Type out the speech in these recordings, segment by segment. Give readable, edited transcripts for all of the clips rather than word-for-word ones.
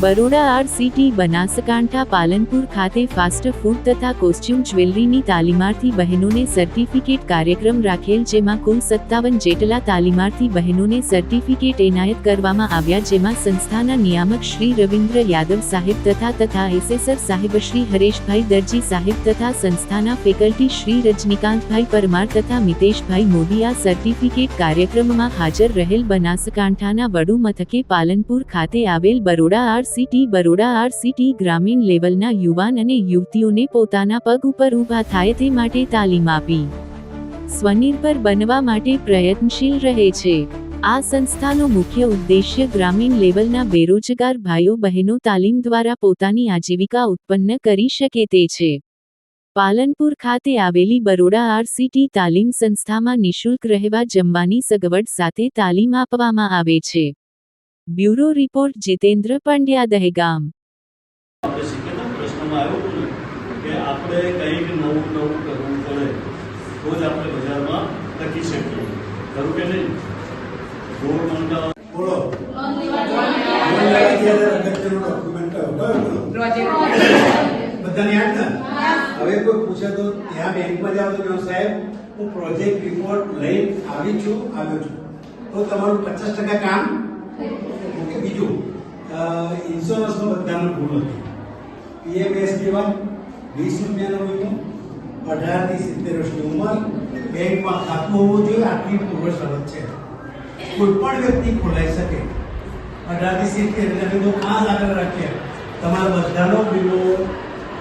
બરોડા આર.સી.ટી. બનાસકાંઠા પાલનપુર ખાતે fast food તથા costume જ્વેલરીની તાલીમાર્થી બહેનોને સર્ટિફિકેટ કાર્યક્રમ રાખેલ, જેમાં કુલ 57 જેટલા તાલીમાર્થી બહેનોને સર્ટિફિકેટ એનાયત કરવામાં આવ્યા, જેમાં સંસ્થાના નિયામક શ્રી રવિન્દ્ર યાદવ સાહેબ તથા એસેસર સાહેબ શ્રી હરેશભાઈ દરજી સાહેબ તથા સંસ્થાના ફેકલ્ટી શ્રી રજનીકાંતભાઈ પરમાર તથા મિતેશભાઈ મોદી આ સર્ટિફિકેટ કાર્યક્રમમાં હાજર રહેલ. બનાસકાંઠાના વડુ મથકે પાલનપુર ખાતે આવેલ બરોડા આર.સી.ટી. ગ્રામીણ લેવલના યુવાન અને યુવતીઓને પોતાના પગ ઉપર ઊભા થાય તે માટે તાલીમ આપી સ્વનિર્ભર બનવા માટે પ્રયત્નશીલ રહે છે. આ સંસ્થાનો મુખ્ય ઉદ્દેશ્ય ગ્રામીણ લેવલના બેરોજગાર ભાઈઓ બહેનો તાલીમ દ્વારા પોતાની આજીવિકા ઉત્પન્ન કરી શકે તે છે. પાલનપુર ખાતે આવેલી બરોડા આર.સી.ટી. તાલીમ સંસ્થામાં નિઃશુલ્ક રહેવા જમવાની સગવડ સાથે તાલીમ આપવામાં આવે છે. Bureau report Jitendra Pandya, Dahegam. આપણે કંઈક નવું કરવું પડે તો જ આપણે બજારમાં ટકી શકીએ, ખરું કે નહીં? બોલો બધાને યાદ ને? હવે કોઈ પૂછે તો ત્યાં બેંકમાં જાઓ તો કહો, સાહેબ હું પ્રોજેક્ટ રિપોર્ટ લઈને આવ્યો છું, તો તમારું 50% કામ. ઓકે. બીજું ઇન્સ્યોરન્સમાં બધાનો ભૂલ હતી. PFS જેવા 20 રૂપિયાનો વીમો, 18 થી 70 વર્ષની ઉંમર, બેંકમાં ખાતું હોવું જોઈએ, આટલી પૂર્વ શરત છે. કોઈ પણ વ્યક્તિ ખોલાઈ શકે. 18 થી 70 એટલે તો ખાસ આગળ રાખ્યા. તમારા બધાનો વીમો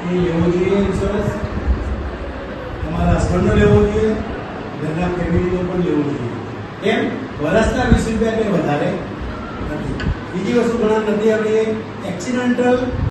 એ લેવો જોઈએ, ઇન્સ્યોરન્સ તમારા હસબન્ડનો લેવો જોઈએ, ઘરના ફેમિલીનો પણ લેવો જોઈએ. કેમ? વર્ષના 20 રૂપિયા કંઈ વધારે નથી. બીજી વસ્તુ ઘણા નથી, આપણે એક્સિડન્ટલ